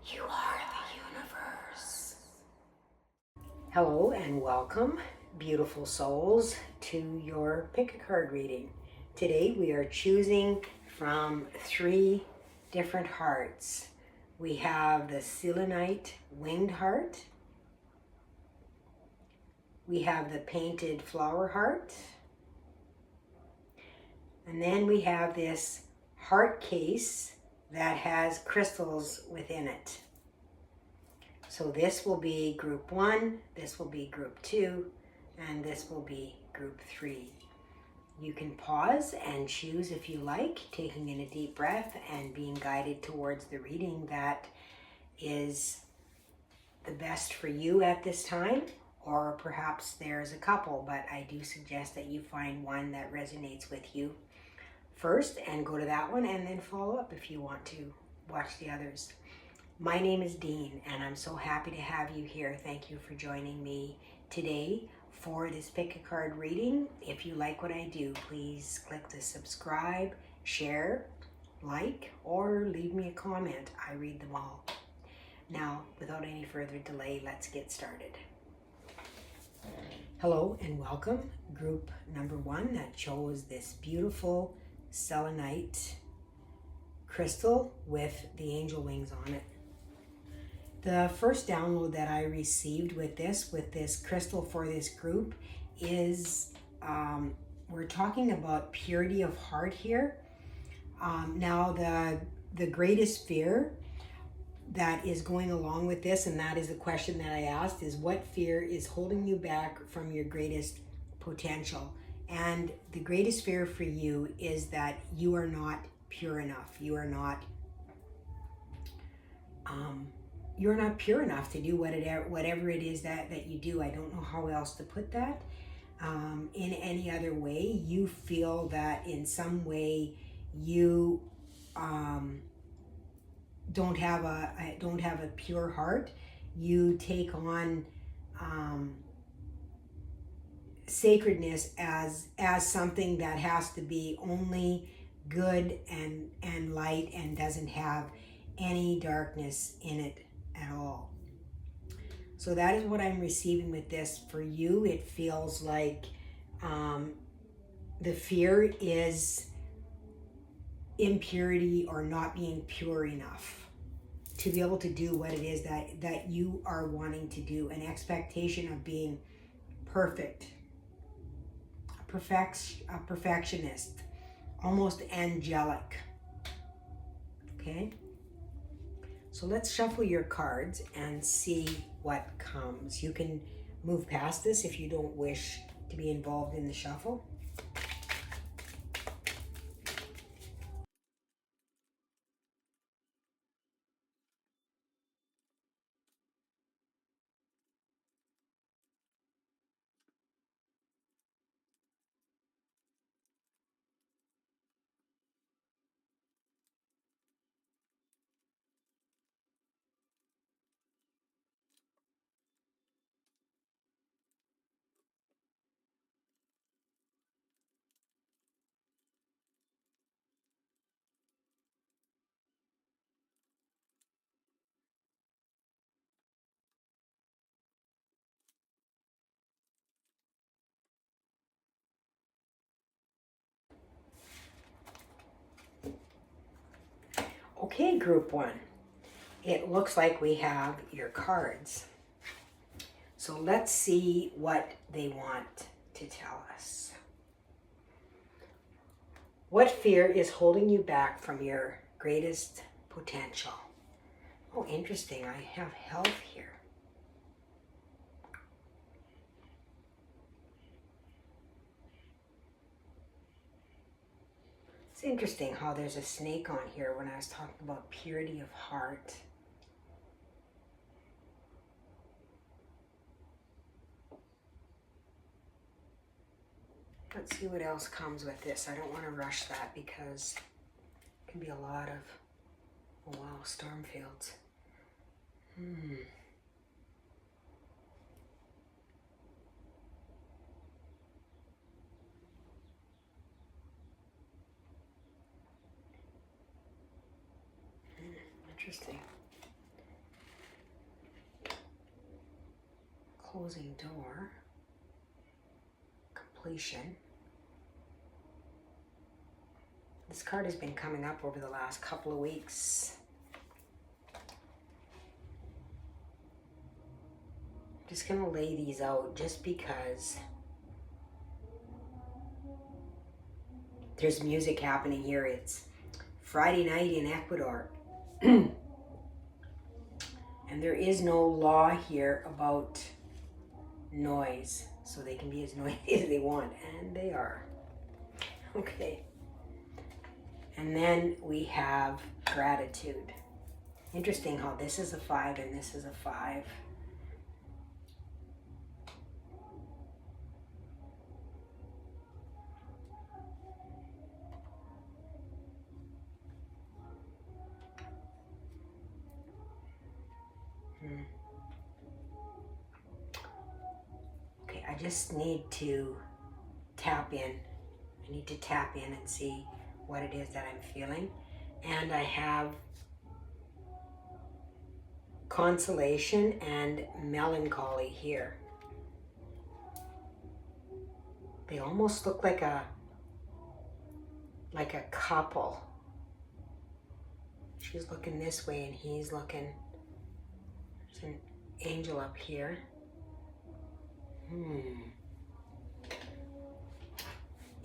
You are the universe. Hello and welcome, beautiful souls, to your pick a card reading. Today we are choosing from 3 different hearts. We have the selenite winged heart. We have the painted flower heart. And then we have this heart case that has crystals within it. So this will be group 1, this will be group 2, and this will be group 3. You can pause and choose if you like, taking in a deep breath and being guided towards the reading that is the best for you at this time, or perhaps there's a couple, but I do suggest that you find one that resonates with you first and go to that one and then follow up if you want to watch the others. My name is Dene and I'm so happy to have you here. Thank you for joining me today for this pick a card reading. If you like what I do, please click the subscribe, share, like, or leave me a comment. I read them all. Now, without any further delay, let's get started. Hello and welcome. Group number 1 that chose this beautiful selenite crystal with the angel wings on it. The first download that I received with this crystal for this group is we're talking about purity of heart here. Now the greatest fear that is going along with this, and that is the question that I asked, is what fear is holding you back from your greatest potential? And the greatest fear for you is that you are not pure enough. You're not pure enough to do whatever it is that you do. I don't know how else to put that. In any other way, you feel that in some way you don't have a pure heart. You take on sacredness as something that has to be only good and light and doesn't have any darkness in it at all. So that is what I'm receiving with this. For you, it feels like the fear is impurity or not being pure enough to be able to do what it is that you are wanting to do. An expectation of being perfect, a perfectionist, almost angelic. Okay? So let's shuffle your cards and see what comes. You can move past this if you don't wish to be involved in the shuffle. Okay, group 1. It looks like we have your cards. So let's see what they want to tell us. What fear is holding you back from your greatest potential? Oh, interesting. I have health here. It's interesting how there's a snake on here when I was talking about purity of heart. Let's see what else comes with this. I don't want to rush that because it can be a lot of, oh wow, storm fields. Interesting. closing door, completion. This card has been coming up over the last couple of weeks. I'm just going to lay these out just because there's music happening here. It's Friday night in Ecuador. And there is no law here about noise. So they can be as noisy as they want. And they are. Okay. And then we have gratitude. Interesting how this is a 5 and this is a 5. Okay, I just need to tap in. I need to tap in and see what it is that I'm feeling. And I have consolation and melancholy here. They almost look like a couple. She's looking this way and he's looking. There's an angel up here.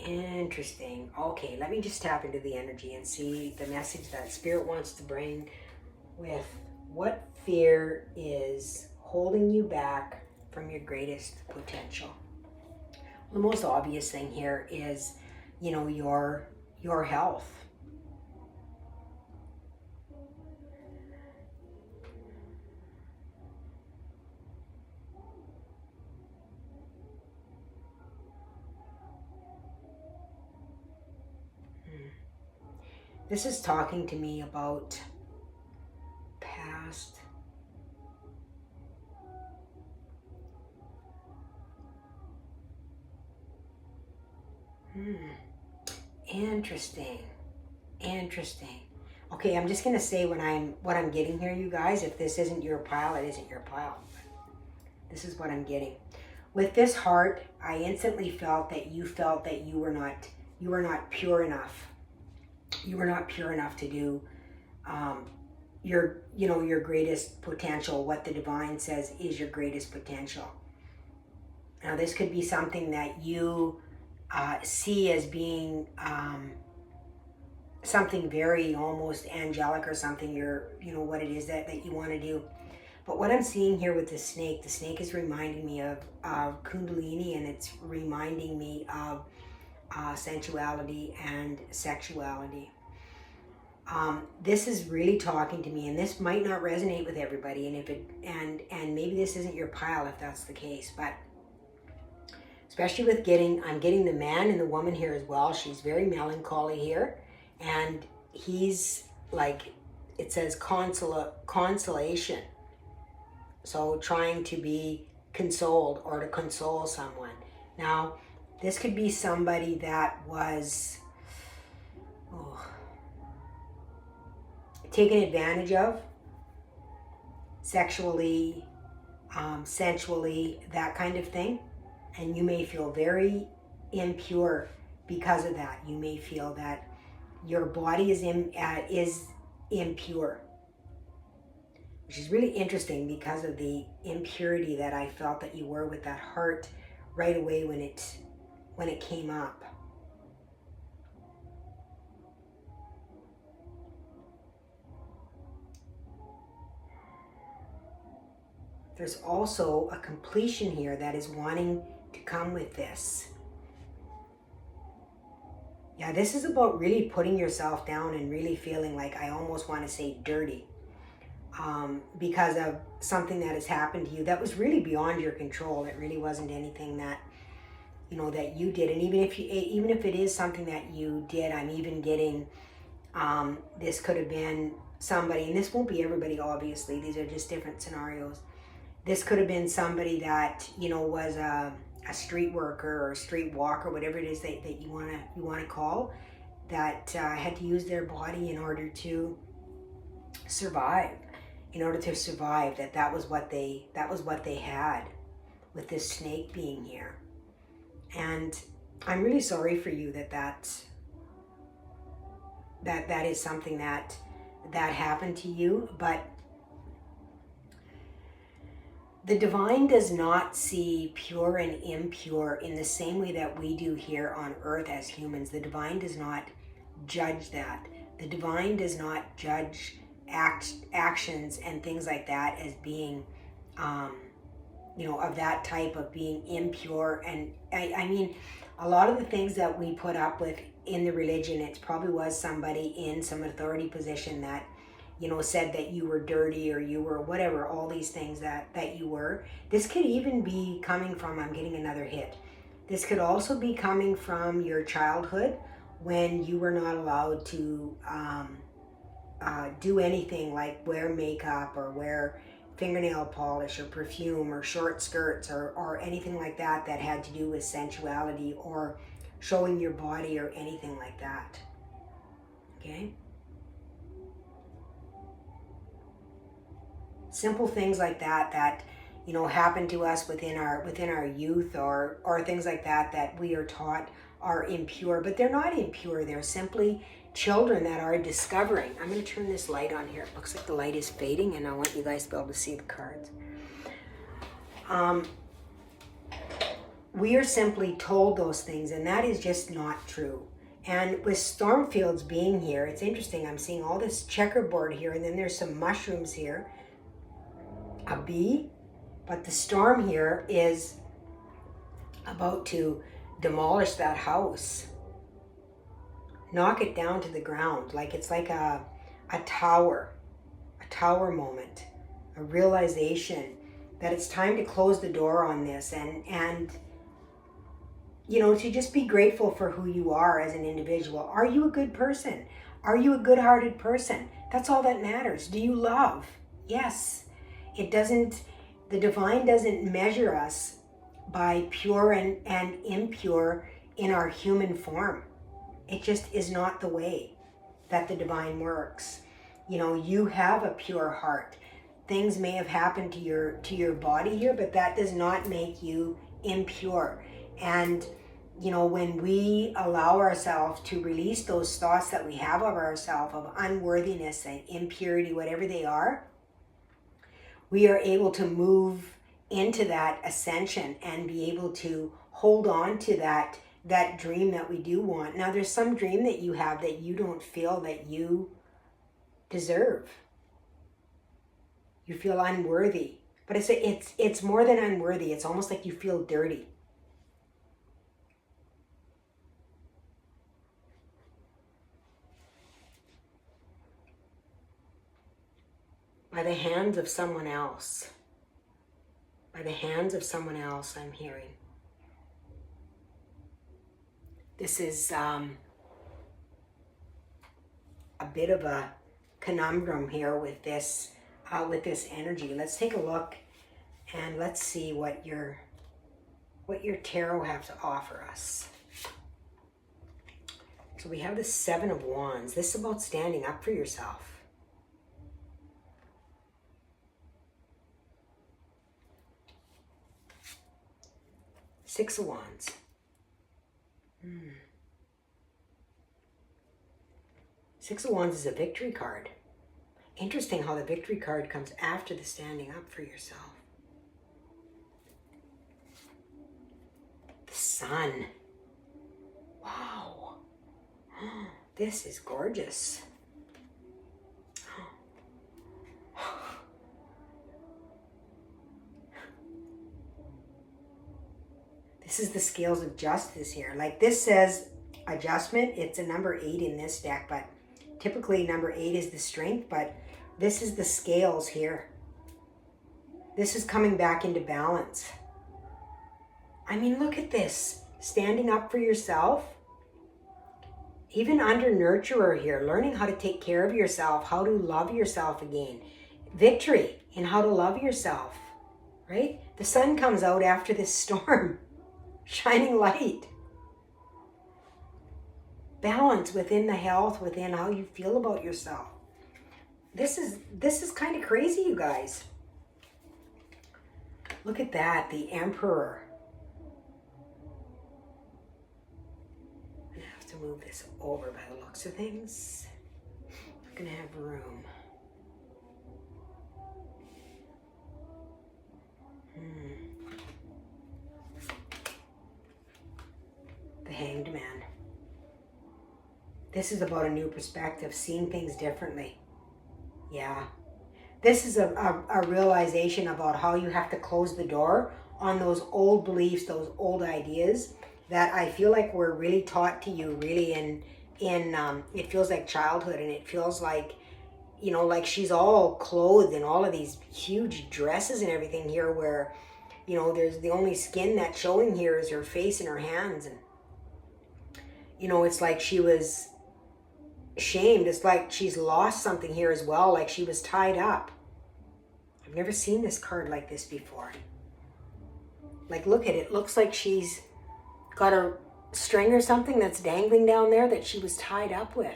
Interesting. Okay, let me just tap into the energy and see the message that Spirit wants to bring with what fear is holding you back from your greatest potential. The most obvious thing here is, you know, your health. This is talking to me about past. Interesting. Okay, I'm just gonna say what I'm getting here, you guys. If this isn't your pile, it isn't your pile. This is what I'm getting. With this heart, I instantly felt that you were not pure enough. You were not pure enough to do your greatest potential, what the divine says is your greatest potential. Now this could be something that you see as being something very almost angelic or something, what it is that you want to do. But what I'm seeing here with the snake is reminding me of Kundalini, and it's reminding me of sensuality and sexuality. This is really talking to me, and this might not resonate with everybody, and maybe this isn't your pile if that's the case, but especially with I'm getting the man and the woman here as well. She's very melancholy here, and he's like, it says consolation. So trying to be consoled or to console someone. Now, this could be somebody that was taken advantage of sexually, sensually, that kind of thing. And you may feel very impure because of that. You may feel that your body is impure, which is really interesting because of the impurity that I felt that you were with that heart right away when it came up. There's also a completion here that is wanting to come with this. Yeah, this is about really putting yourself down and really feeling like, I almost want to say dirty, because of something that has happened to you that was really beyond your control. It really wasn't anything that, that you did. And even if it is something that you did, I'm even getting, this could have been somebody, and this won't be everybody, obviously. These are just different scenarios. This could have been somebody that, was a street worker or a street walker, whatever it is that you want to call, that had to use their body in order to survive. That was what they had. with this snake being here. And I'm really sorry for you that is something that happened to you. But the divine does not see pure and impure in the same way that we do here on earth as humans. The divine does not judge that. The divine does not judge actions and things like that as being of that type of being impure. And I mean, a lot of the things that we put up with in the religion, it probably was somebody in some authority position that, said that you were dirty or you were whatever, all these things that you were. This could even be coming from, I'm getting another hit. This could also be coming from your childhood when you were not allowed to do anything like wear makeup or wear fingernail polish or perfume or short skirts or anything like that had to do with sensuality or showing your body or anything like that. Okay? Simple things like that happen to us within our youth or things like that we are taught are impure, but they're not impure. They're simply children that are discovering. I'm going to turn this light on here. It looks like the light is fading, and I want you guys to be able to see the cards. We are simply told those things, and that is just not true. And with Stormfields being here, it's interesting. I'm seeing all this checkerboard here, and then there's some mushrooms here. A bee, but the storm here is about to demolish that house. Knock it down to the ground. Like it's like a tower moment, a realization that it's time to close the door on this and to just be grateful for who you are as an individual. Are you a good person? Are you a good-hearted person? That's all that matters. Do you love? Yes. The divine doesn't measure us by pure and impure in our human form. It just is not the way that the divine works. You have a pure heart. Things may have happened to your body here, but that does not make you impure. And when we allow ourselves to release those thoughts that we have of ourselves, of unworthiness and impurity, whatever they are, we are able to move into that ascension and be able to hold on to that dream that we do want. Now, there's some dream that you have that you don't feel that you deserve. You feel unworthy. But it's more than unworthy. It's almost like you feel dirty. By the hands of someone else. By the hands of someone else, I'm hearing. This is a bit of a conundrum here with this energy. Let's take a look and let's see what your tarot has to offer us. So we have the Seven of Wands. This is about standing up for yourself. Six of Wands. Six of Wands is a victory card. Interesting how the victory card comes after the standing up for yourself. The Sun. Wow. This is gorgeous. This is the scales of justice here. Like this says adjustment. It's a number 8 in this deck, but typically number 8 is the strength, but this is the scales here. This is coming back into balance. I mean, look at this. Standing up for yourself. Even under nurturer here, learning how to take care of yourself, how to love yourself again. Victory in how to love yourself, right? The sun comes out after this storm. Shining light. Balance within the health, within how you feel about yourself. This is kind of crazy, you guys. Look at that, the Emperor. I'm gonna have to move this over by the looks of things. I'm gonna have room. The Hanged Man. This is about a new perspective, seeing things differently. Yeah. This is a realization about how you have to close the door on those old beliefs, those old ideas that I feel like were really taught to you really in it feels like childhood, and it feels like, you know, like she's all clothed in all of these huge dresses and everything here, where, you know, there's the only skin that's showing here is her face and her hands. And, you know, it's like she was shamed. It's like she's lost something here as well, like she was tied up. I've never seen this card like this before. Like, look at it. It looks like she's got a string or something that's dangling down there that she was tied up with.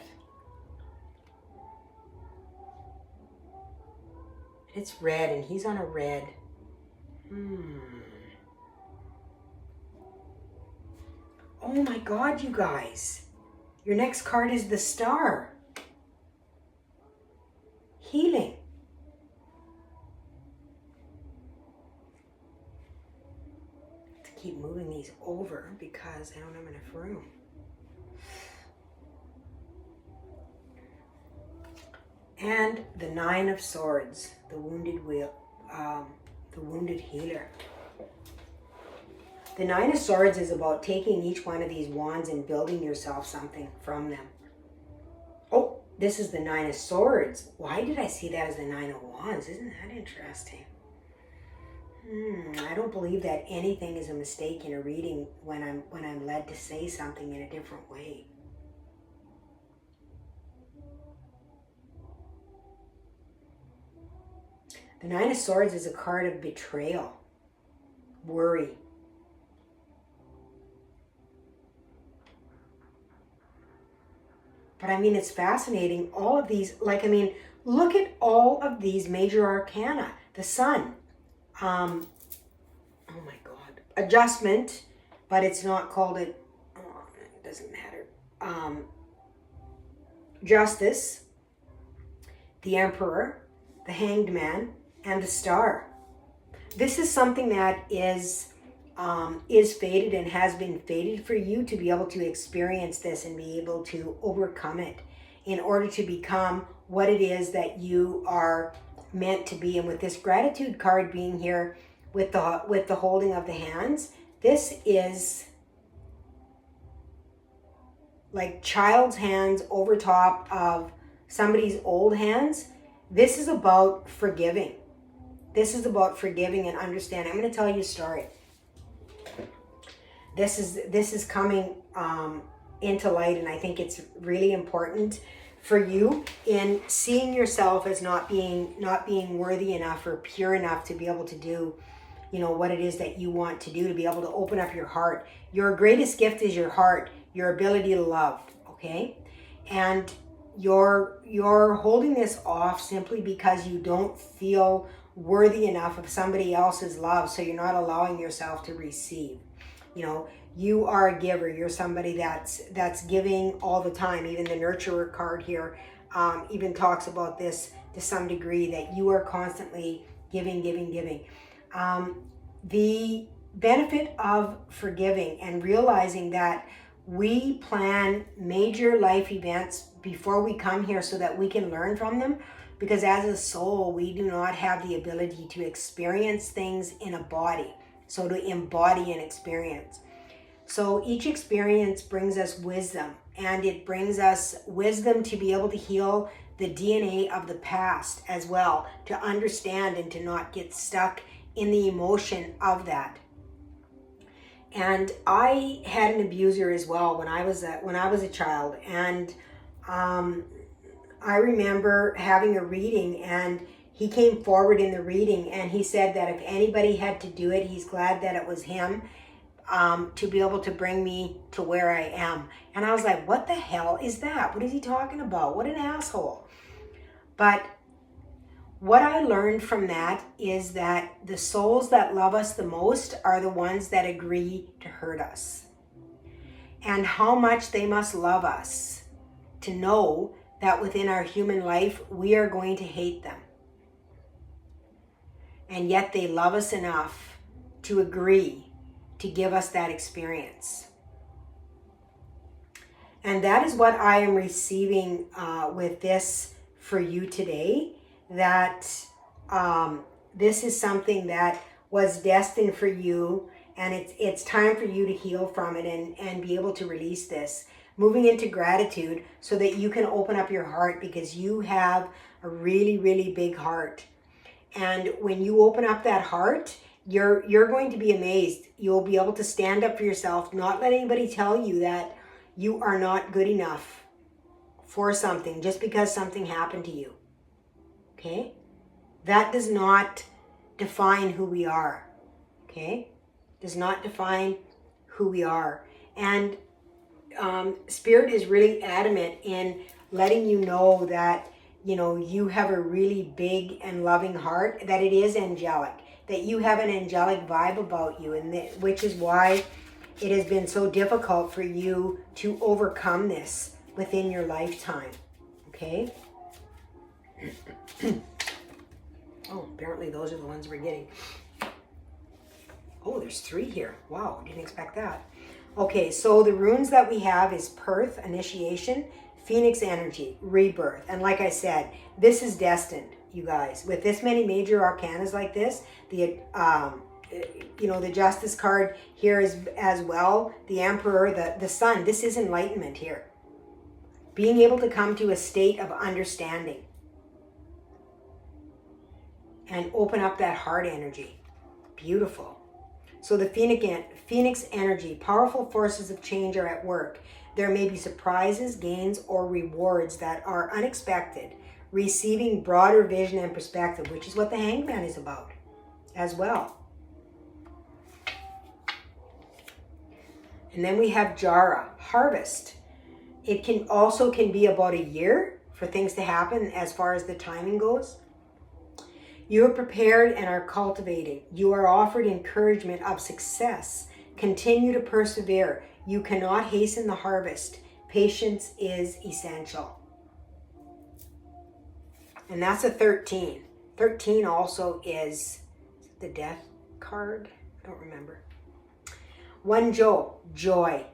It's red, and he's on a red. Oh my God, you guys. Your next card is the Star. Healing. To keep moving these over because I don't have enough room. And the Nine of Swords, the wounded healer. The Nine of Swords is about taking each one of these wands and building yourself something from them. Oh, this is the Nine of Swords. Why did I see that as the Nine of Wands? Isn't that interesting? I don't believe that anything is a mistake in a reading when I'm led to say something in a different way. The Nine of Swords is a card of betrayal, worry. But I mean, it's fascinating. All of these, like, I mean, look at all of these major arcana. The Sun. Oh my God. Adjustment, but it's not called it. Oh, it doesn't matter. Justice. The Emperor. The Hanged Man. And the Star. This is something that is fated and has been fated for you to be able to experience this and be able to overcome it in order to become what it is that you are meant to be. And with this gratitude card being here with the holding of the hands, this is like child's hands over top of somebody's old hands. This is about forgiving. This is about forgiving and understanding. I'm going to tell you a story. This is coming into light, and I think it's really important for you in seeing yourself as not being worthy enough or pure enough to be able to do, you know, what it is that you want to do, to be able to open up your heart. Your greatest gift is your heart, your ability to love, okay? And you're holding this off simply because you don't feel worthy enough of somebody else's love, so you're not allowing yourself to receive. You know, you are a giver. You're somebody that's giving all the time. Even the nurturer card here even talks about this to some degree, that you are constantly giving. The benefit of forgiving and realizing that we plan major life events before we come here so that we can learn from them, because as a soul, we do not have the ability to experience things in a body. So to embody an experience. So each experience brings us wisdom, and it brings us wisdom to be able to heal the DNA of the past as well, to understand and to not get stuck in the emotion of that. And I had an abuser as well when I was a child, and I remember having a reading, and he came forward in the reading and he said that if anybody had to do it, he's glad that it was him, to be able to bring me to where I am. And I was like, what the hell is that? What is he talking about? What an asshole. But What I learned from that is that the souls that love us the most are the ones that agree to hurt us. And how much they must love us to know that within our human life, we are going to hate them. And yet they love us enough to agree to give us that experience. And that is what I am receiving with this for you today, that this is something that was destined for you, and it's time for you to heal from it and be able to release this. Moving into gratitude so that you can open up your heart, because you have a really, really big heart. And when you open up that heart, you're going to be amazed. You'll be able to stand up for yourself, not let anybody tell you that you are not good enough for something just because something happened to you. Okay? That does not define who we are. Okay? Does not define who we are. And Spirit is really adamant in letting you know that, you know, you have a really big and loving heart, that it is angelic, that you have an angelic vibe about you, and which is why it has been so difficult for you to overcome this within your lifetime. Okay? Oh, apparently those are the ones we're getting. Oh, there's 3 here. Wow, didn't expect that. Okay, so the runes that we have is Perth, Initiation, Phoenix Energy, Rebirth. And like I said, this is destined, you guys. With this many major arcanas like this, the the Justice card here is as well, the Emperor, the Sun. This is enlightenment here. Being able to come to a state of understanding and open up that heart energy. Beautiful. So the Phoenix energy, powerful forces of change are at work. There may be surprises, gains, or rewards that are unexpected. Receiving broader vision and perspective, which is what the Hangman is about as well. And then we have Jara, harvest. It can be about a year for things to happen as far as the timing goes. You are prepared and are cultivating. You are offered encouragement of success. Continue to persevere. You cannot hasten the harvest. Patience is essential. And that's a 13. 13 also is the death card. I don't remember. 1 joy.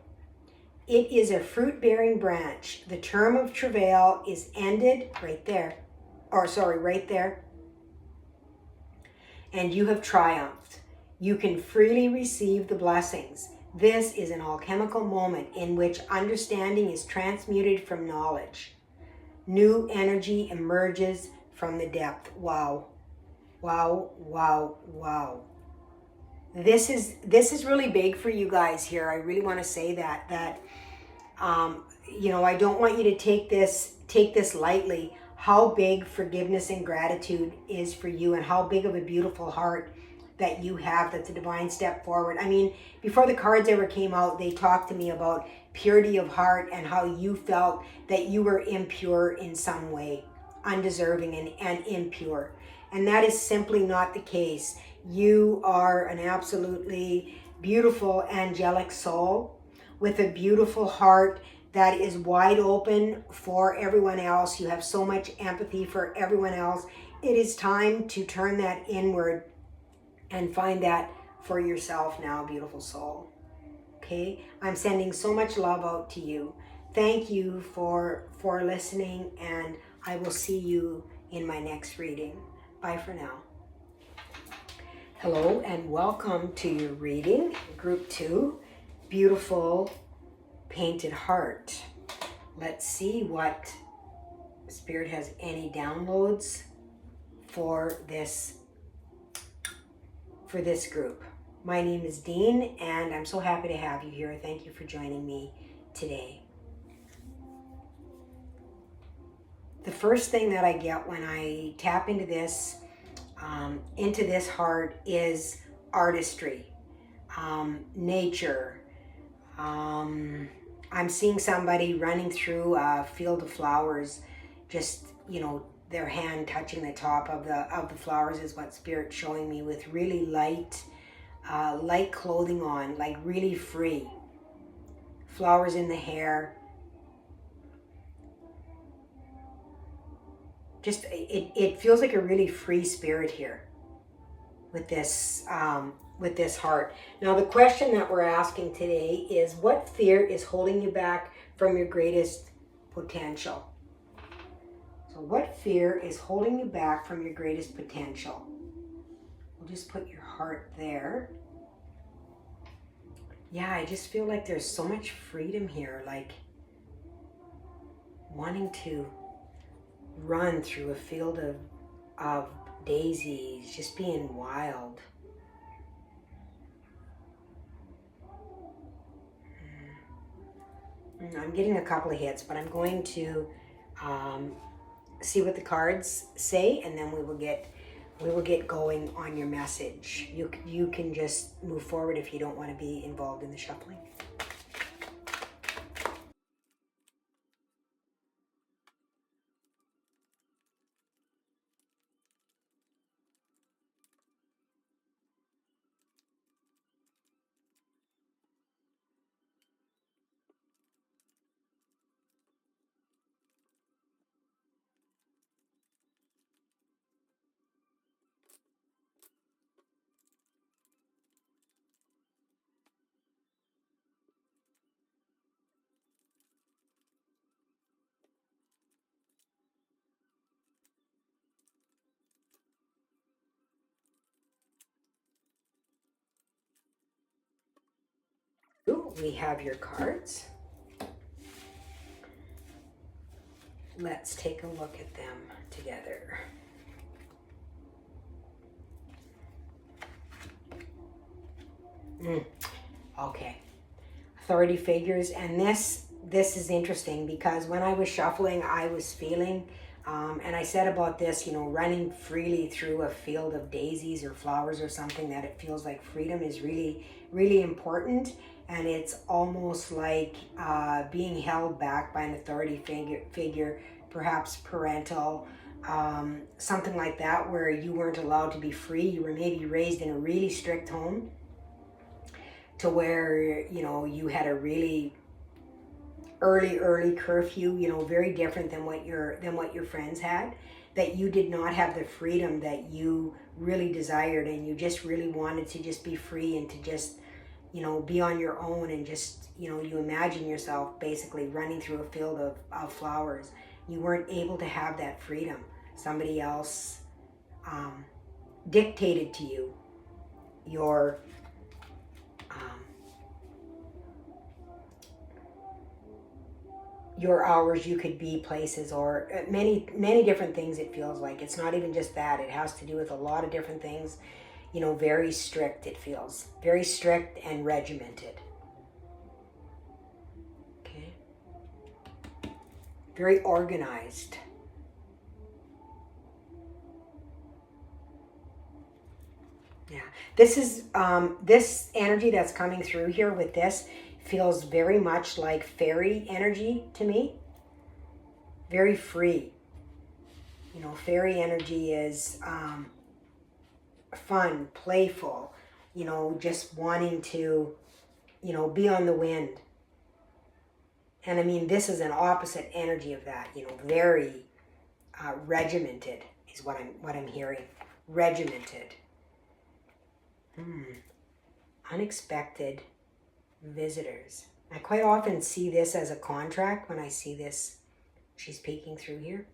It is a fruit-bearing branch. The term of travail is ended right there. Right there. And you have triumphed. You can freely receive the blessings. This is an alchemical moment in which understanding is transmuted from knowledge. New energy emerges from the depth. Wow. Wow, wow, wow. This is really big for you guys here. I really want to say that I don't want you to take this lightly. How big forgiveness and gratitude is for you, and how big of a beautiful heart that you have, that the divine step forward. I mean, before the cards ever came out, they talked to me about purity of heart and how you felt that you were impure in some way, undeserving and impure. And that is simply not the case. You are an absolutely beautiful angelic soul with a beautiful heart that is wide open for everyone else. You have so much empathy for everyone else. It is time to turn that inward and find that for yourself now, beautiful soul. Okay? I'm sending so much love out to you. Thank you for listening, and I will see you in my next reading. Bye for now. Hello and welcome to your reading, Group 2, Beautiful Painted Heart. Let's see what Spirit has any downloads for this group. My name is Dene, and I'm so happy to have you here. Thank you for joining me today. The first thing that I get when I tap into this heart is artistry, nature. I'm seeing somebody running through a field of flowers, just, their hand touching the top of the flowers is what Spirit's showing me, with really light clothing on, like really free. Flowers in the hair. Just, it feels like a really free spirit here with this heart. Now the question that we're asking today is, what fear is holding you back from your greatest potential? So what fear is holding you back from your greatest potential? We'll just put your heart there. Yeah, I just feel like there's so much freedom here, like wanting to run through a field of daisies, just being wild. I'm getting a couple of hits, but I'm going to see what the cards say, and then we will get going on your message. You can just move forward if you don't want to be involved in the shuffling. Ooh, we have your cards. Let's take a look at them together. Okay. Authority figures, and this is interesting because when I was shuffling, I was feeling, and I said about this, running freely through a field of daisies or flowers or something, that it feels like freedom is really, really important. And it's almost like being held back by an authority figure, perhaps parental, something like that, where you weren't allowed to be free. You were maybe raised in a really strict home, to where, you had a really early curfew, very different than what your friends had, that you did not have the freedom that you really desired, and you just really wanted to just be free and to just, be on your own, and just, you imagine yourself basically running through a field of flowers. You weren't able to have that freedom. Somebody else dictated to you your hours you could be, places, or many different things. It feels like it's not even just that. It has to do with a lot of different things. Very strict. It feels very strict and regimented. Okay. Very organized. Yeah. This is this energy that's coming through here with this feels very much like fairy energy to me. Very free. Fairy energy is fun, playful, just wanting to, be on the wind. And I mean, this is an opposite energy of that, very regimented is what I'm hearing. Regimented. Unexpected visitors. I quite often see this as a contract when I see this. She's peeking through here.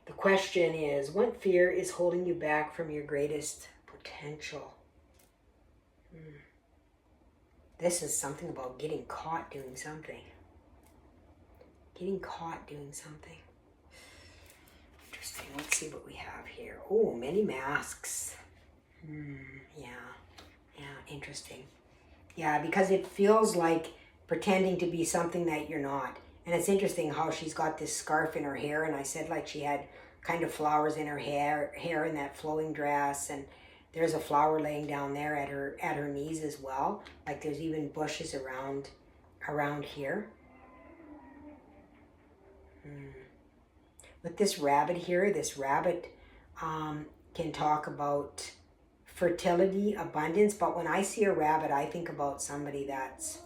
The question is, what fear is holding you back from your greatest potential? This is something about getting caught doing something. Getting caught doing something. Interesting. Let's see what we have here. Oh, many masks. Yeah, interesting. Yeah, because it feels like pretending to be something that you're not. And it's interesting how she's got this scarf in her hair, and I said like she had kind of flowers in her hair in that flowing dress, and there's a flower laying down there at her knees as well. Like there's even bushes around here. With this rabbit here, this rabbit can talk about fertility, abundance, but when I see a rabbit, I think about somebody that's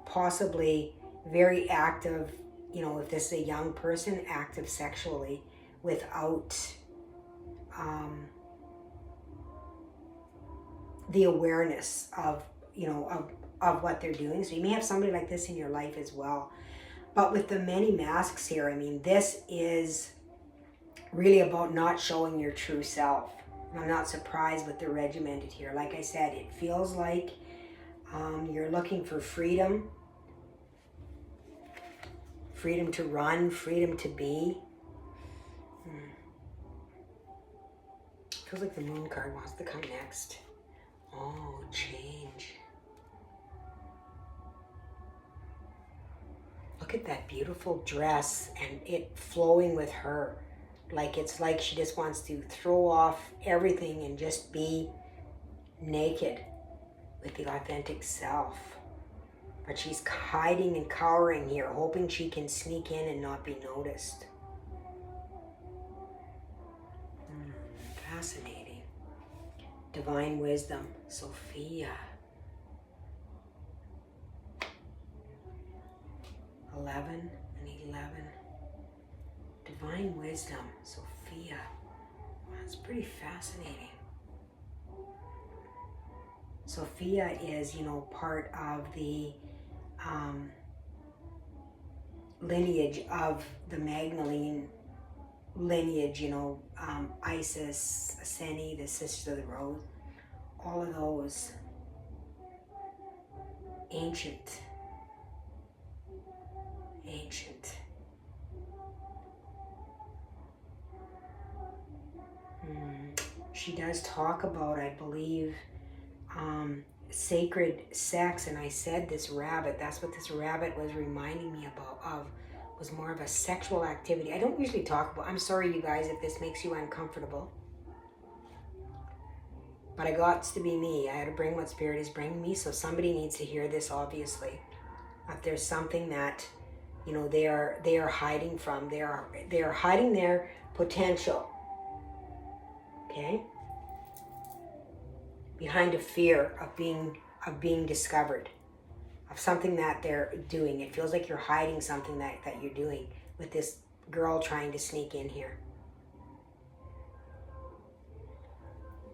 possibly very active, you know, if this is a young person, active sexually without the awareness of, you know, of what they're doing. So you may have somebody like this in your life as well. But with the many masks here, I mean, this is really about not showing your true self. I'm not surprised with the regimented here. Like I said, it feels like you're looking for freedom. Freedom to run, freedom to be. Feels like the moon card wants to come next. Oh, change. Look at that beautiful dress and it flowing with her. Like it's like she just wants to throw off everything and just be naked with the authentic self. But she's hiding and cowering here, hoping she can sneak in and not be noticed. Fascinating. Divine wisdom, Sophia. 11 and 11. Divine wisdom, Sophia. That's pretty fascinating. Sophia is, you know, part of the lineage of the Magdalene lineage, you know, Isis, Aseni, the Sisters of the Rose, all of those ancient. She does talk about, I believe, sacred sex, and I said this rabbit, that's what this rabbit was reminding me of, was more of a sexual activity. I don't usually talk about, I'm sorry you guys if this makes you uncomfortable, but I got to be me. I had to bring what Spirit is bringing me, so somebody needs to hear this, obviously. If there's something that, you know, they are hiding from, they are hiding their potential, okay? Behind a fear of being discovered, of something that they're doing. It feels like you're hiding something that you're doing with this girl trying to sneak in here.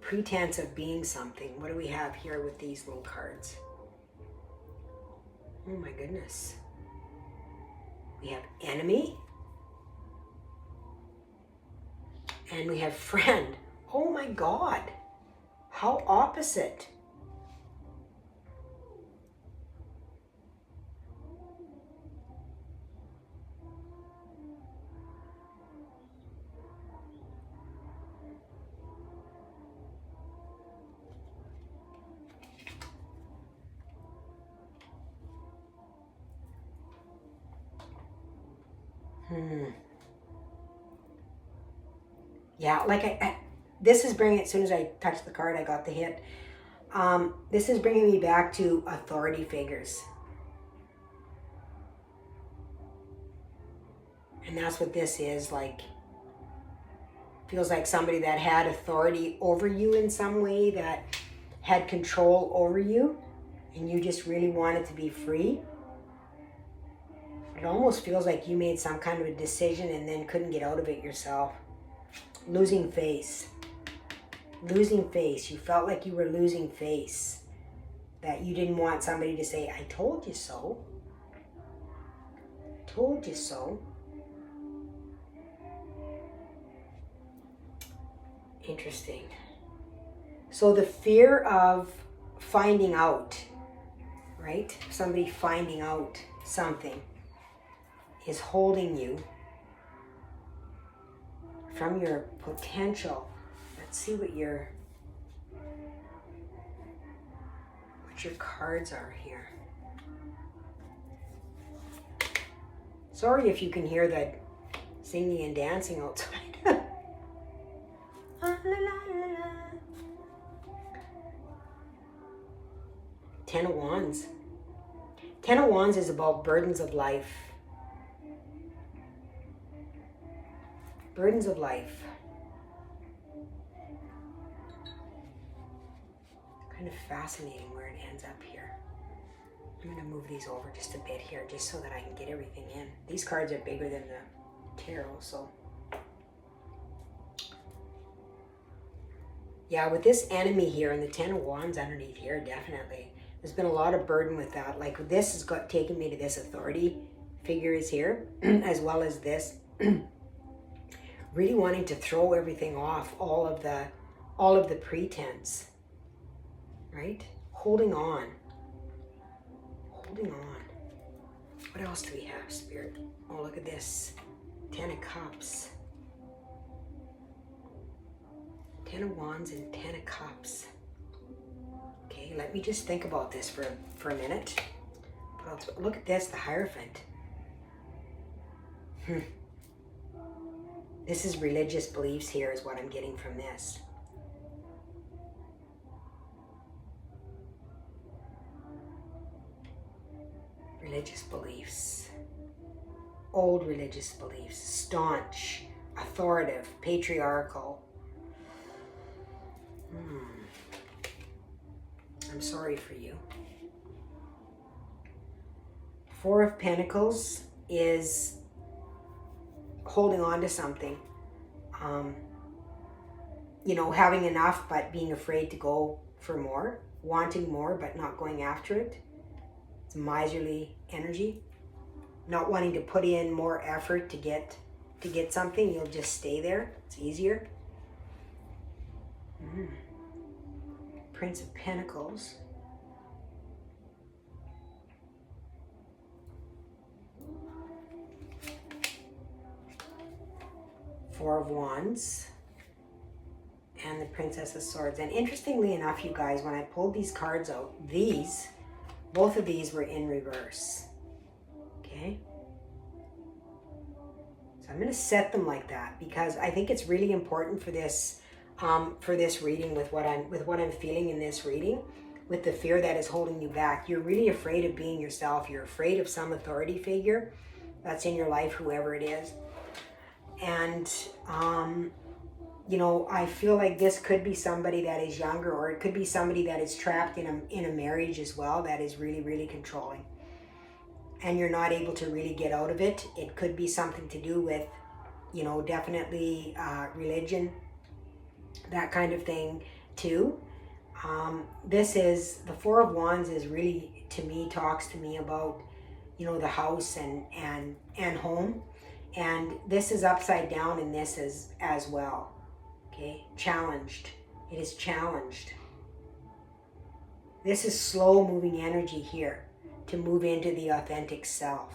Pretense of being something. What do we have here with these little cards? Oh my goodness. We have enemy. And we have friend. Oh my God. How opposite. Yeah, like this is bringing, as soon as I touched the card, I got the hit. This is bringing me back to authority figures. And that's what this is, like, feels like somebody that had authority over you in some way, that had control over you, and you just really wanted to be free. It almost feels like you made some kind of a decision and then couldn't get out of it yourself. Losing face. Losing face. You felt like you were losing face. That you didn't want somebody to say, I told you so. Told you so. Interesting. So the fear of finding out, right? Somebody finding out something is holding you from your potential. Let's see what your cards are here. Sorry if you can hear that singing and dancing outside. Ten of Wands. Wands is about burdens of life. Burdens of life. Kind of fascinating where it ends up here. I'm going to move these over just a bit here, just so that I can get everything in. These cards are bigger than the tarot, so. Yeah, with this enemy here and the Ten of Wands underneath here, definitely. There's been a lot of burden with that. Like this has taken me to this authority figure is here, as well as this. Really wanting to throw everything off, all of the pretense. Right? Holding on. Holding on. What else do we have, Spirit? Oh, look at this. 10 of Cups. 10 of Wands and 10 of Cups. Okay, let me just think about this for a minute. But look at this, the Hierophant. This is religious beliefs here is what I'm getting from this. Religious beliefs. Old religious beliefs. Staunch, authoritative, patriarchal. I'm sorry for you. Four of Pentacles is holding on to something. You know, having enough but being afraid to go for more. Wanting more but not going after it. It's miserly energy. Not wanting to put in more effort to get something. You'll just stay there. It's easier. Prince of Pentacles. Four of Wands. And the Princess of Swords. And interestingly enough, you guys, when I pulled these cards out, both of these were in reverse. Okay? So I'm going to set them like that because I think it's really important for this reading with what I'm feeling in this reading, with the fear that is holding you back. You're really afraid of being yourself. You're afraid of some authority figure that's in your life, whoever it is. And, you know, I feel like this could be somebody that is younger, or it could be somebody that is trapped in a marriage as well that is really, really controlling. And you're not able to really get out of it. It could be something to do with, you know, definitely religion, that kind of thing too. This is, the Four of Wands is really, to me, talks to me about, you know, the house and home. And this is upside down in this as well. Okay, challenged. It is challenged. This is slow moving energy here to move into the authentic self.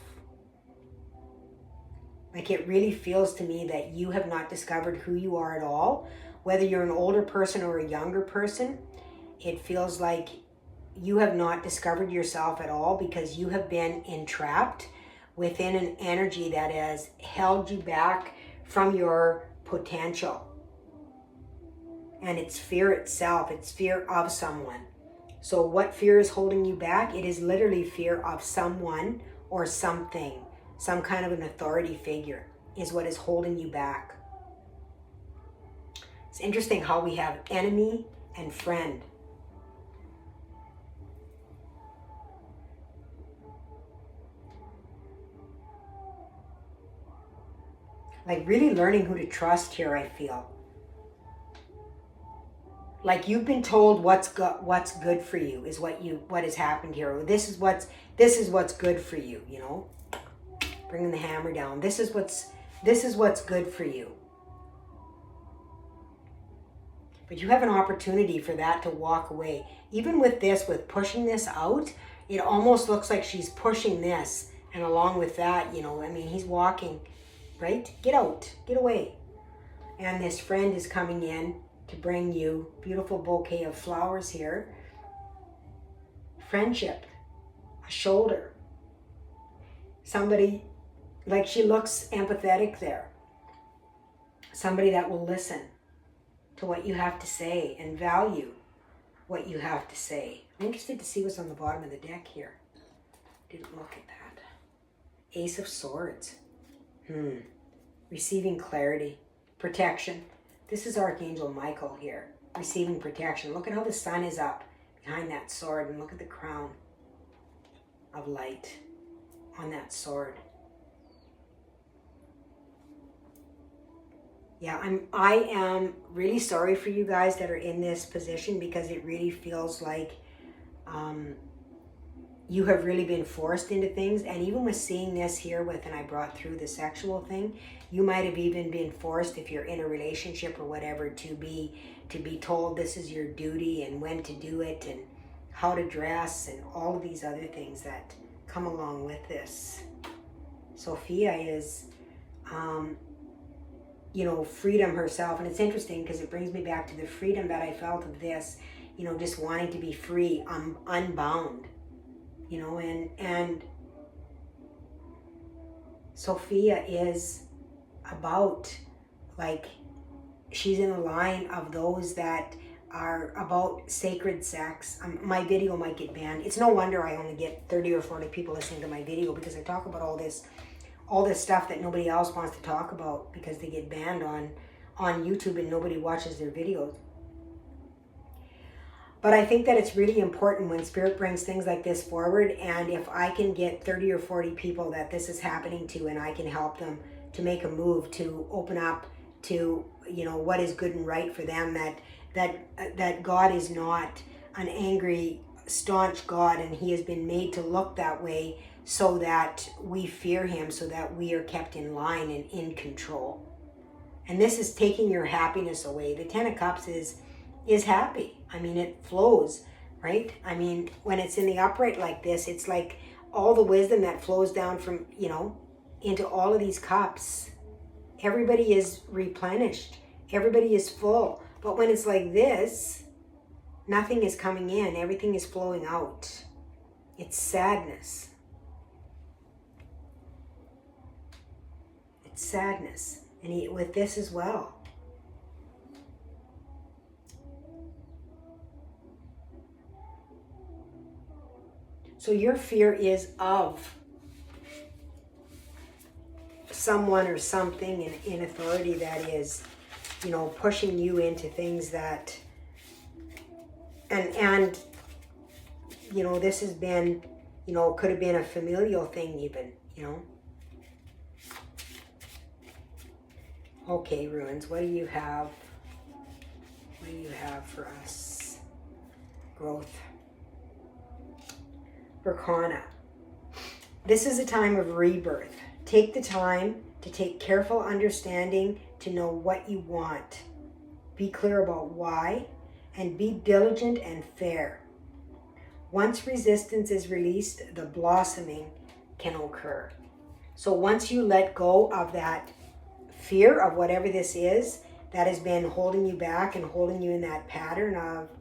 Like it really feels to me that you have not discovered who you are at all. Whether you're an older person or a younger person, it feels like you have not discovered yourself at all because you have been entrapped within an energy that has held you back from your potential. And it's fear itself. It's fear of someone. So what fear is holding you back? It is literally fear of someone or something. Some kind of an authority figure is what is holding you back. It's interesting how we have enemy and friend. Like really learning who to trust here, I feel. Like you've been told what's good for you is what has happened here. This is what's good for you, you know. Bringing the hammer down. This is what's good for you. But you have an opportunity for that to walk away. Even with this, with pushing this out, it almost looks like she's pushing this, and along with that, you know, I mean, he's walking, right? Get out, get away. And this friend is coming in to bring you beautiful bouquet of flowers here. Friendship, a shoulder. Somebody, like she looks empathetic there. Somebody that will listen to what you have to say and value what you have to say. I'm interested to see what's on the bottom of the deck here. Didn't look at that. Ace of Swords. Receiving clarity. Protection. This is Archangel Michael here. Receiving protection. Look at how the sun is up behind that sword, and look at the crown of light on that sword. Yeah, I am really sorry for you guys that are in this position, because it really feels like you have really been forced into things. And even with seeing this here with, and I brought through the sexual thing, you might have even been forced, if you're in a relationship or whatever, to be told this is your duty and when to do it and how to dress and all of these other things that come along with this. Sophia is freedom herself. And it's interesting because it brings me back to the freedom that I felt of this, just wanting to be free, unbound, and Sophia is about, like, she's in a line of those that are about sacred sex. My video might get banned. It's no wonder I only get 30 or 40 people listening to my video, because I talk about all this stuff that nobody else wants to talk about, because they get banned on YouTube and nobody watches their videos. But I think that it's really important when Spirit brings things like this forward, and if I can get 30 or 40 people that this is happening to, and I can help them to make a move, to open up to, what is good and right for them, that God is not an angry, staunch God, and he has been made to look that way so that we fear him, so that we are kept in line and in control. And this is taking your happiness away. The 10 of Cups is happy. I mean, it flows, right? I mean, when it's in the upright like this, it's like all the wisdom that flows down from, into all of these cups. Everybody is replenished. Everybody is full. But when it's like this, nothing is coming in. Everything is flowing out. It's sadness. It's sadness. And with this as well. So your fear is of someone or something in authority that is, pushing you into things that, and this has been, could have been a familial thing even, Okay, Ruins, what do you have? What do you have for us? Growth. Arcana. This is a time of rebirth. Take the time to take careful understanding to know what you want. Be clear about why, and be diligent and fair. Once resistance is released, the blossoming can occur. So once you let go of that fear of whatever this is that has been holding you back and holding you in that pattern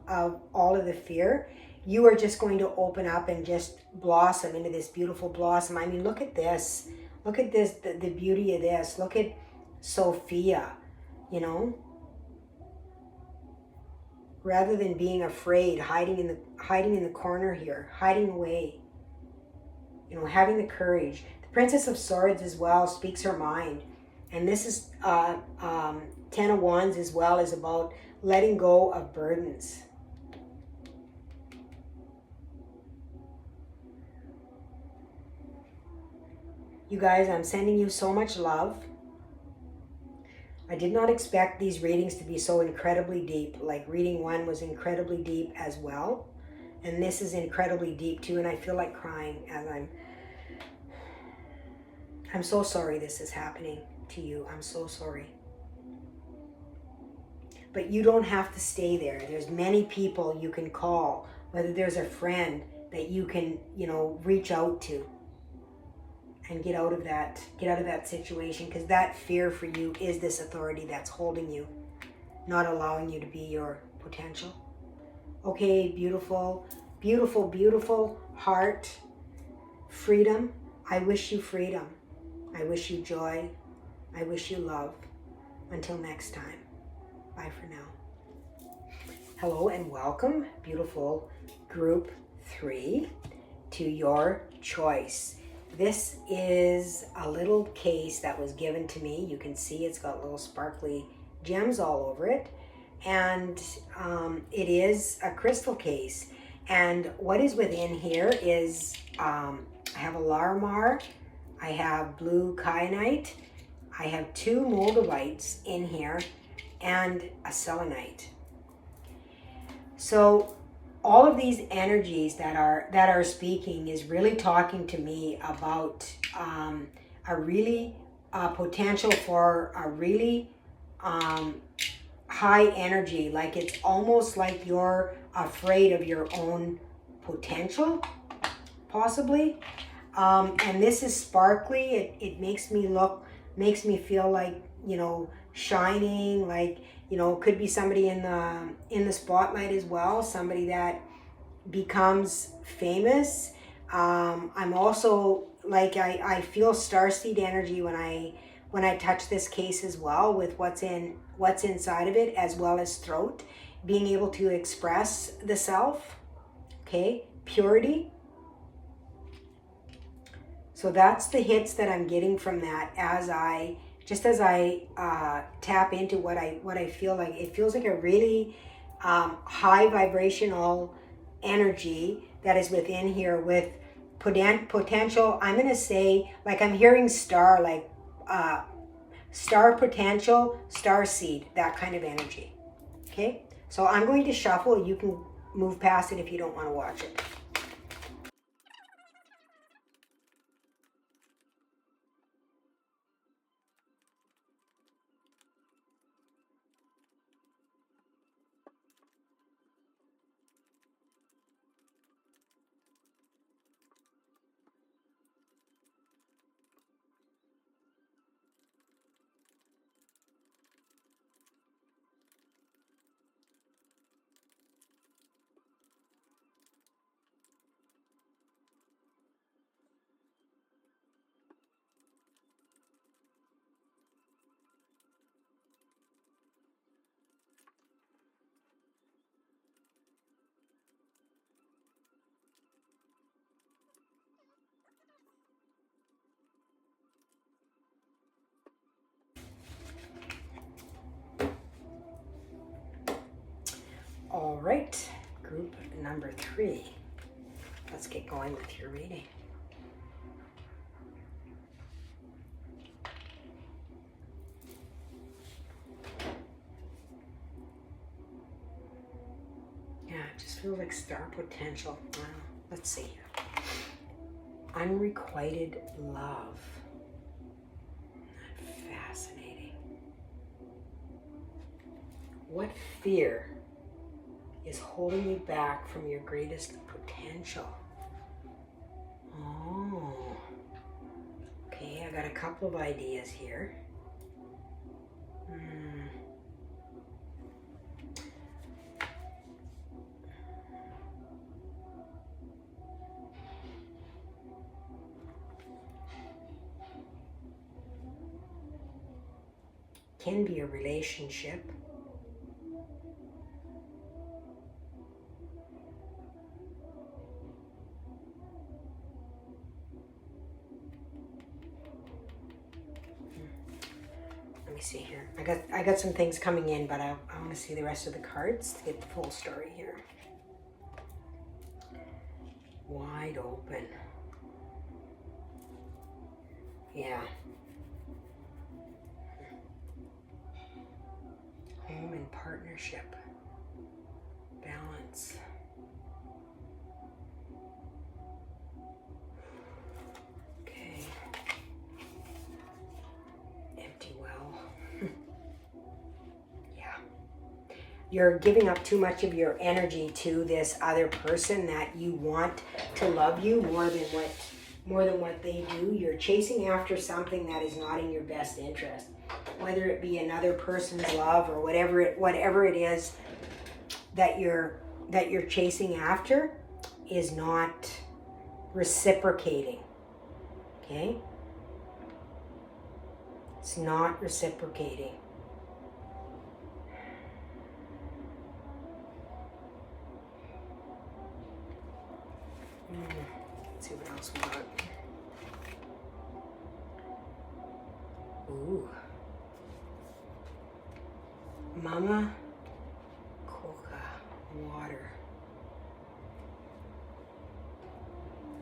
of all of the fear, you are just going to open up and just blossom into this beautiful blossom. I mean, look at this. Look at this, the beauty of this. Look at Sophia, Rather than being afraid, hiding in the corner here, hiding away. Having the courage. The Princess of Swords as well speaks her mind. And this is 10 of Wands as well, is about letting go of burdens. You guys, I'm sending you so much love. I did not expect these readings to be so incredibly deep. Like reading 1 was incredibly deep as well. And this is incredibly deep too. And I feel like crying as I'm so sorry this is happening to you. I'm so sorry. But you don't have to stay there. There's many people you can call, whether there's a friend that you can, reach out to and get out of that situation, because that fear for you is this authority that's holding you, not allowing you to be your potential. Okay, beautiful, beautiful, beautiful heart. Freedom. I wish you freedom. I wish you joy. I wish you love. Until next time. Bye for now. Hello and welcome, beautiful group 3, to your choice. This is a little case that was given to me. You can see it's got little sparkly gems all over it. And it is a crystal case. And what is within here is, I have a Larimar, I have blue kyanite, I have 2 moldavites in here, and a selenite. So all of these energies that are speaking is really talking to me about a really potential for a really high energy. Like it's almost like you're afraid of your own potential, possibly. And this is sparkly. It makes me feel like, you know, shining, like, you know, could be somebody in the spotlight as well, somebody that becomes famous. I'm also like, I feel starseed energy when I touch this case as well, with what's inside of it, as well as throat, being able to express the self. Okay, purity. So that's the hits that I'm getting from that as I tap into what I feel like. It feels like a really high vibrational energy that is within here with potential. I'm going to say, like, I'm hearing star, like star potential, star seed, that kind of energy. Okay, so I'm going to shuffle. You can move past it if you don't want to watch it. All right, group number 3. Let's get going with your reading. Yeah, it just feels like star potential. Wow. Let's see here. Unrequited love. Fascinating. What fear is holding you back from your greatest potential? Oh. Okay, I got a couple of ideas here. Can be a relationship. Let me see here. I got some things coming in, but I want to see the rest of the cards to get the full story here. Wide open. Yeah. Home and partnership. Balance. Okay. Empty well. Yeah. You're giving up too much of your energy to this other person that you want to love you more than what they do. You're chasing after something that is not in your best interest. Whether it be another person's love or whatever it is that you're chasing after is not reciprocating. Okay? It's not reciprocating. Ooh. Mama Coca, water.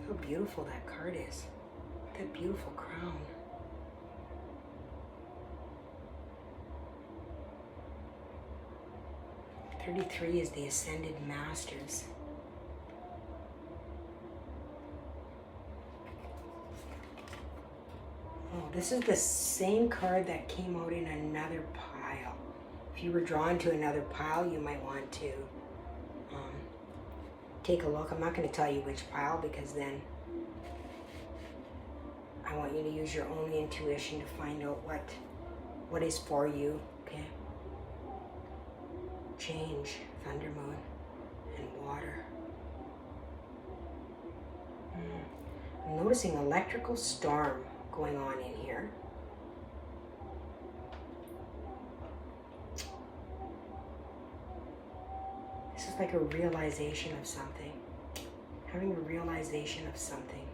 How beautiful that card is. That beautiful crown. "33 is the Ascended Masters. Oh, this is the same card that came out in another pile. If you were drawn to another pile, you might want to take a look. I'm not going to tell you which pile because then I want you to use your own intuition to find out what is for you, okay? Change, thunder moon, and water. I'm noticing electrical storm going on in here. This is like a realization of something. Having a realization of something.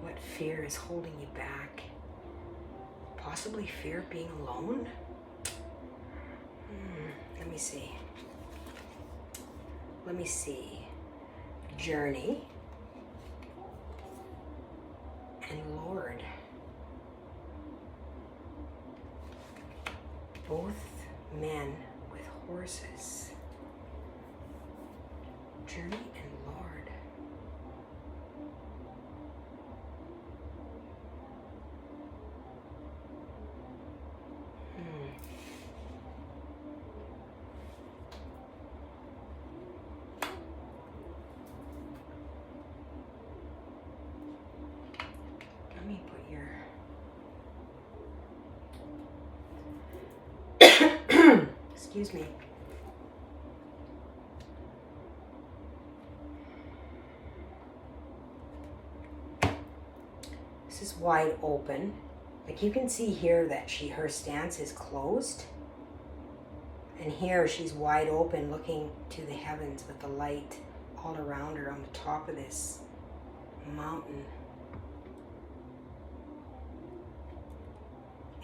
What fear is holding you back? Possibly fear of being alone? Let me see. Let me see. Journey and Lord. Both men with horses. Journey and Lord. Let me put your excuse me. This is wide open. Like you can see here that her stance is closed. And here she's wide open looking to the heavens with the light all around her on the top of this mountain.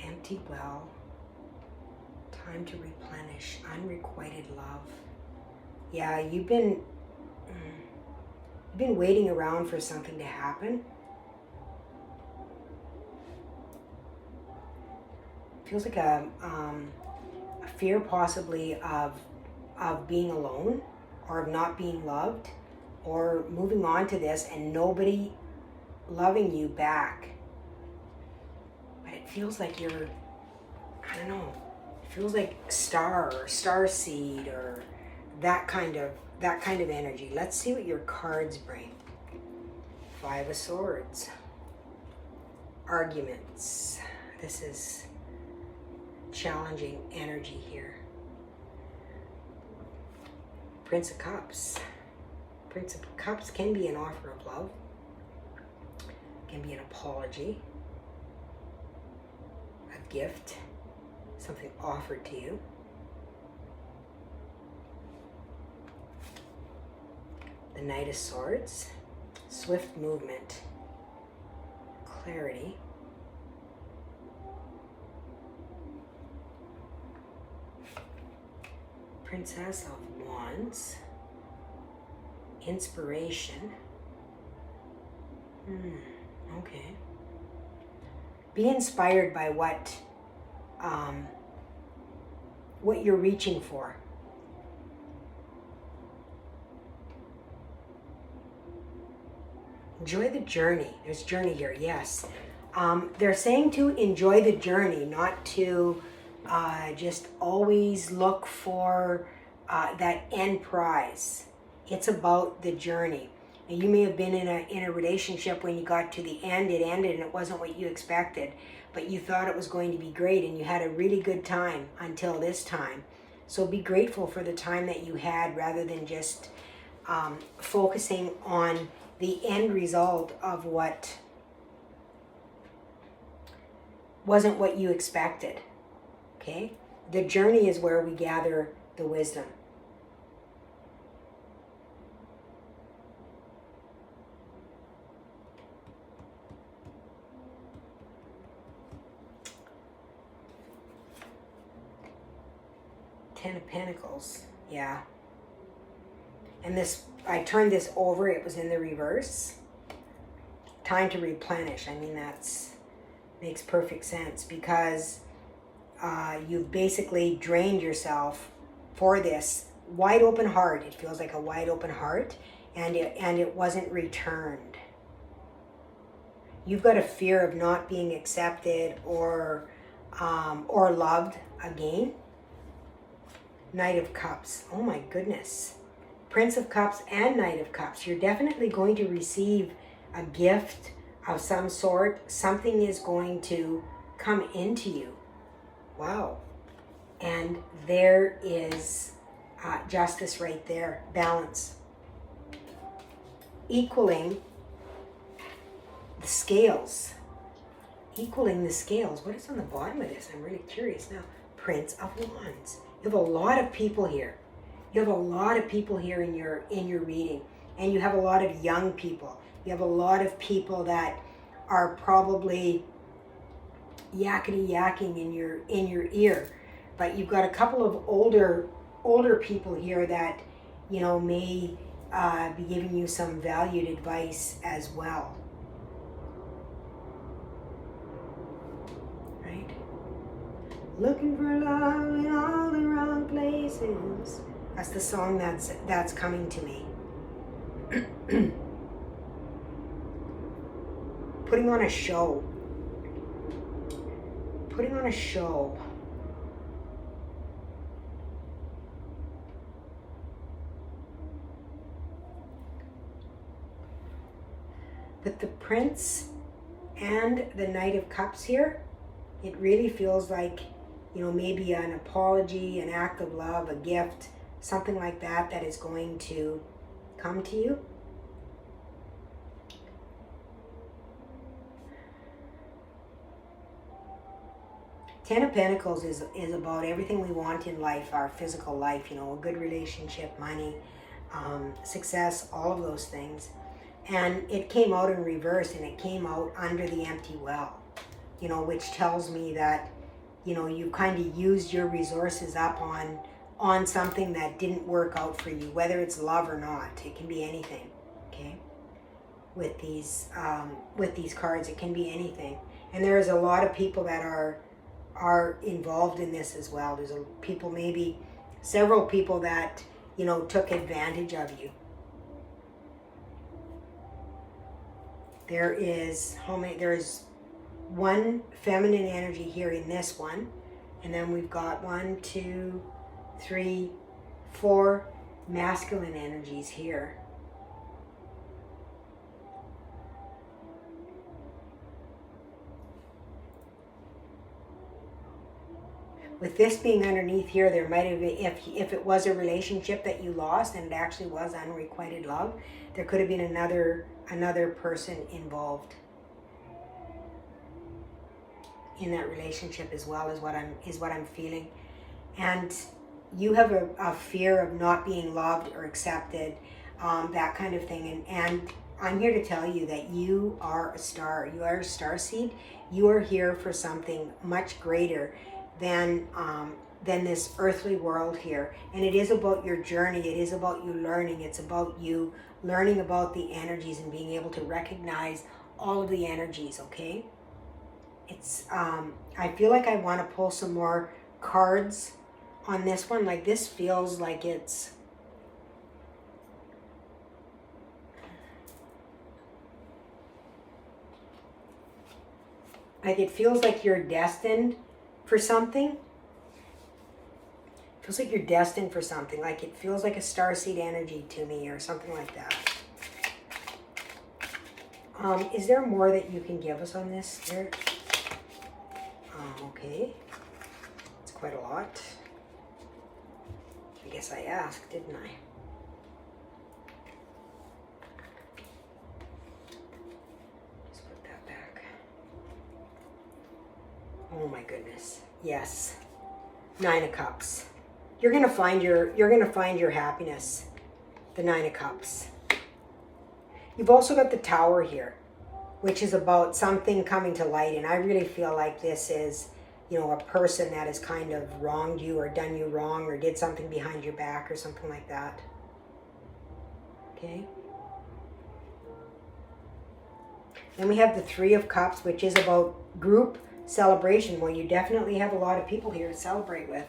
Empty well. Time to replenish. Unrequited love. Yeah, you've been waiting around for something to happen. Feels like a fear possibly of being alone or of not being loved or moving on to this and nobody loving you back. But it feels like you're, I don't know, it feels like star or starseed or that kind of energy. Let's see what your cards bring. 5 of Swords. Arguments. This is challenging energy here. Prince of Cups. Prince of Cups can be an offer of love. Can be an apology. A gift. Something offered to you. The Knight of Swords. Swift movement. Clarity. Princess of Wands. Inspiration. Okay. Be inspired by what you're reaching for. Enjoy the journey. There's journey here, yes. They're saying to enjoy the journey, not to just always look for that end prize. It's about the journey. And you may have been in a relationship when you got to the end, it ended and it wasn't what you expected, but you thought it was going to be great and you had a really good time until this time. So be grateful for the time that you had rather than just focusing on the end result of what wasn't what you expected. Okay? The journey is where we gather the wisdom. Ten of Pentacles. Yeah. And this, I turned this over. It was in the reverse. Time to replenish. I mean, that's makes perfect sense because you've basically drained yourself for this wide open heart. It feels like a wide open heart, and it wasn't returned. You've got a fear of not being accepted or loved again. Knight of Cups. Oh my goodness. Prince of Cups and Knight of Cups. You're definitely going to receive a gift of some sort. Something is going to come into you. Wow. And there is justice right there. Balance. Equaling the scales. Equaling the scales. What is on the bottom of this? I'm really curious now. Prince of Wands. You have a lot of people here. You have a lot of people here in your reading. And you have a lot of young people. You have a lot of people that are probably yakety-yakking in your ear. But you've got a couple of older people here that, you know, may be giving you some valued advice as well. Right? Looking for love in all the wrong places. That's the song that's coming to me. Putting on a show. Putting on a show. With the Prince and the Knight of Cups here, it really feels like, you know, maybe an apology, an act of love, a gift, something like that is going to come to you. Ten of Pentacles is about everything we want in life, our physical life, you know, a good relationship, money, success, all of those things. And it came out in reverse, and it came out under the empty well, you know, which tells me that, you know, you kind of used your resources up on something that didn't work out for you, whether it's love or not. It can be anything, okay? With these cards, it can be anything. And there's a lot of people that are involved in this as well. There's people, maybe several people that, you know, took advantage of you. There is there's one feminine energy here in this one, and then we've got 1, 2, 3, 4 masculine energies here. With this being underneath here, there might have been, if it was a relationship that you lost and it actually was unrequited love, there could have been another person involved in that relationship as well, is what I'm feeling. And you have a fear of not being loved or accepted, that kind of thing. And I'm here to tell you that you are a star. You are a starseed. You are here for something much greater than this earthly world here. And it is about your journey. It is about you learning. It's about you learning about the energies and being able to recognize all of the energies, okay? It's I feel like I want to pull some more cards on this one. Like, this feels like it's it feels like you're destined for something. Feels like you're destined for something. Like, it feels like a starseed energy to me, or something like that. Is there more that you can give us on this, Spirit? Okay. It's quite a lot. I guess I asked, didn't I? Just put that back. Oh my goodness. Yes. 9 of Cups. You're gonna find your happiness. The 9 of Cups. You've also got the Tower here, which is about something coming to light, and I really feel like this is you know, a person that has kind of wronged you or done you wrong or did something behind your back or something like that. Okay. Then we have the Three of Cups, which is about group celebration. Well, you definitely have a lot of people here to celebrate with.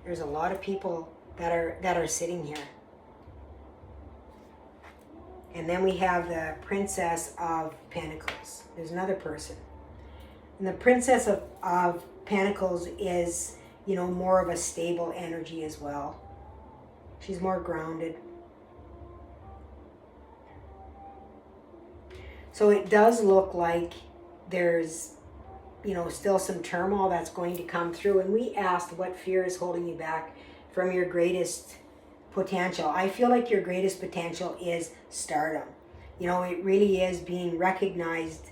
There's a lot of people that are sitting here. And then we have the Princess of Pentacles. There's another person. And the Princess of Pentacles is, you know, more of a stable energy as well. She's more grounded. So it does look like there's, you know, still some turmoil that's going to come through. And we asked what fear is holding you back from your greatest potential. I feel like your greatest potential is stardom. You know, it really is being recognized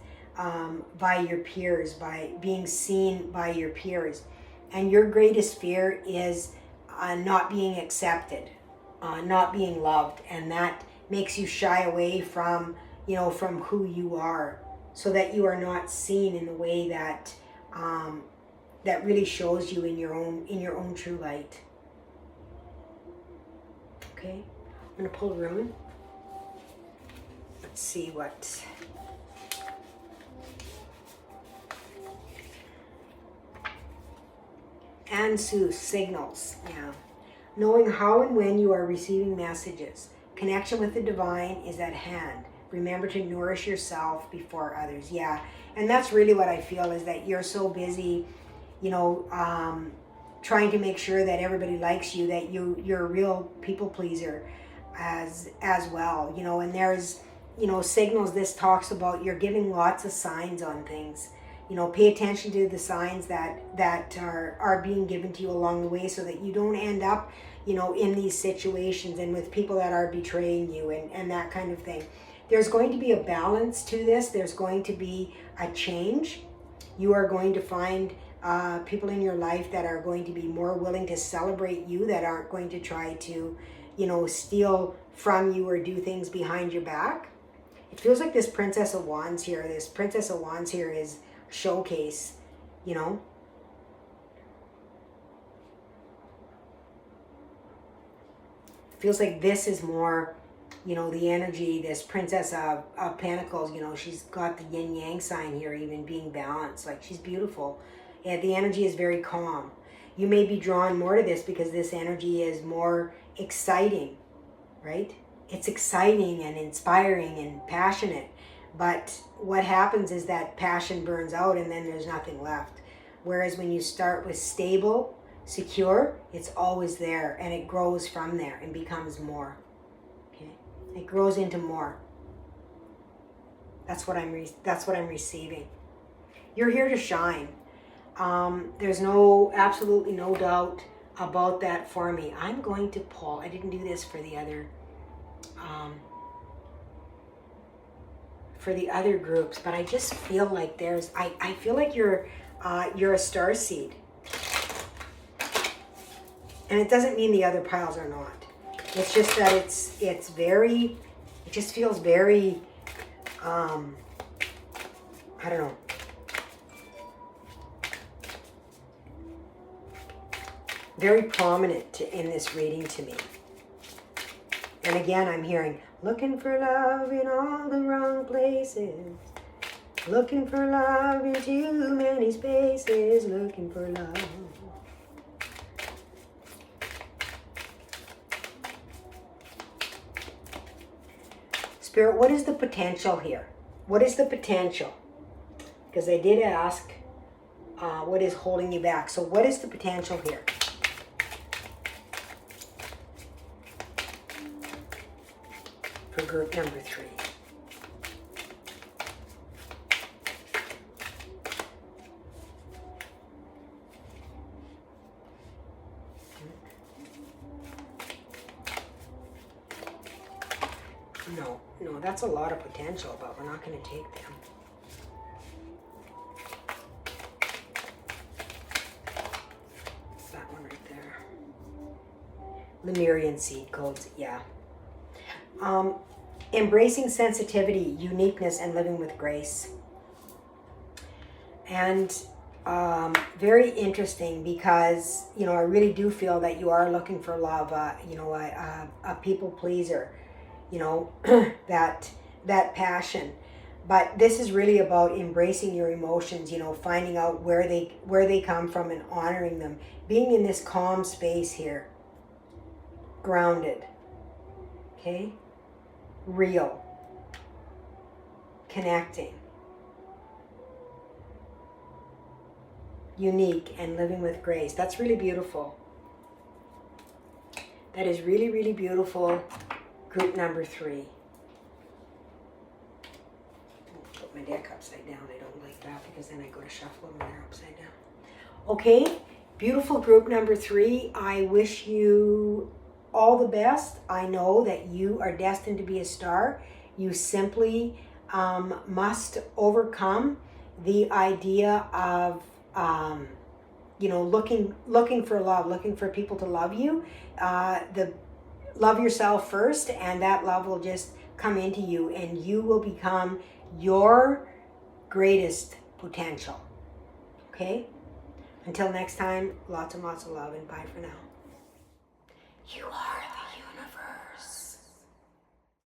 by your peers, by being seen by your peers. And your greatest fear is not being accepted, not being loved. And that makes you shy away from, you know, from who you are, so that you are not seen in the way that that really shows you in your own true light. Okay, I'm going to pull a rune. Let's see what... Ansu, signals. Yeah. Knowing how and when you are receiving messages. Connection with the divine is at hand. Remember to nourish yourself before others. Yeah, and that's really what I feel, is that you're so busy, you know, trying to make sure that everybody likes you, that you're a real people pleaser as well, you know. And there's, you know, signals. This talks about you're giving lots of signs on things. You know, pay attention to the signs that are being given to you along the way, so that you don't end up, you know, in these situations and with people that are betraying you and that kind of thing. There's going to be a balance to this. There's going to be a change. You are going to find people in your life that are going to be more willing to celebrate you, that aren't going to try to, you know, steal from you or do things behind your back. It feels like this Princess of Wands here, is showcase, you know. Feels like this is more, you know, the energy, this Princess of Pentacles, you know, she's got the yin yang sign here, even being balanced. Like, she's beautiful. Yeah, the energy is very calm. You may be drawn more to this because this energy is more exciting, right? It's exciting and inspiring and passionate. But what happens is that passion burns out and then there's nothing left. Whereas when you start with stable, secure, it's always there, and it grows from there and becomes more. Okay, it grows into more. That's what I'm receiving. You're here to shine. There's absolutely no doubt about that for me. I'm going to pull. I didn't do this for the other. For the other groups, but I just feel like I feel like you're a starseed. And it doesn't mean the other piles are not. It's just that it just feels very, I don't know. Very prominent in this reading to me. And again, I'm hearing, looking for love in all the wrong places. Looking for love in too many spaces. Looking for love. Spirit, what is the potential here? What is the potential? Because I did ask, what is holding you back? So what is the potential here? For group number 3. No, that's a lot of potential, but we're not going to take them. That one right there. Lemurian seed codes, yeah. Embracing sensitivity, uniqueness, and living with grace. And very interesting because, you know, I really do feel that you are looking for love, you know, a people pleaser, you know, that passion. But this is really about embracing your emotions, you know, finding out where they come from and honoring them. Being in this calm space here. Grounded. Okay? Real. Connecting. Unique and living with grace. That's really beautiful. That is really, really beautiful. Group number 3. Put my deck upside down. I don't like that because then I go to shuffle them and they're upside down. Okay, beautiful group number 3. I wish you all the best. I know that you are destined to be a star. You simply must overcome the idea of you know, looking for love, looking for people to love you. Love yourself first, and that love will just come into you, and you will become your greatest potential. Okay? Until next time, lots and lots of love, and bye for now. You are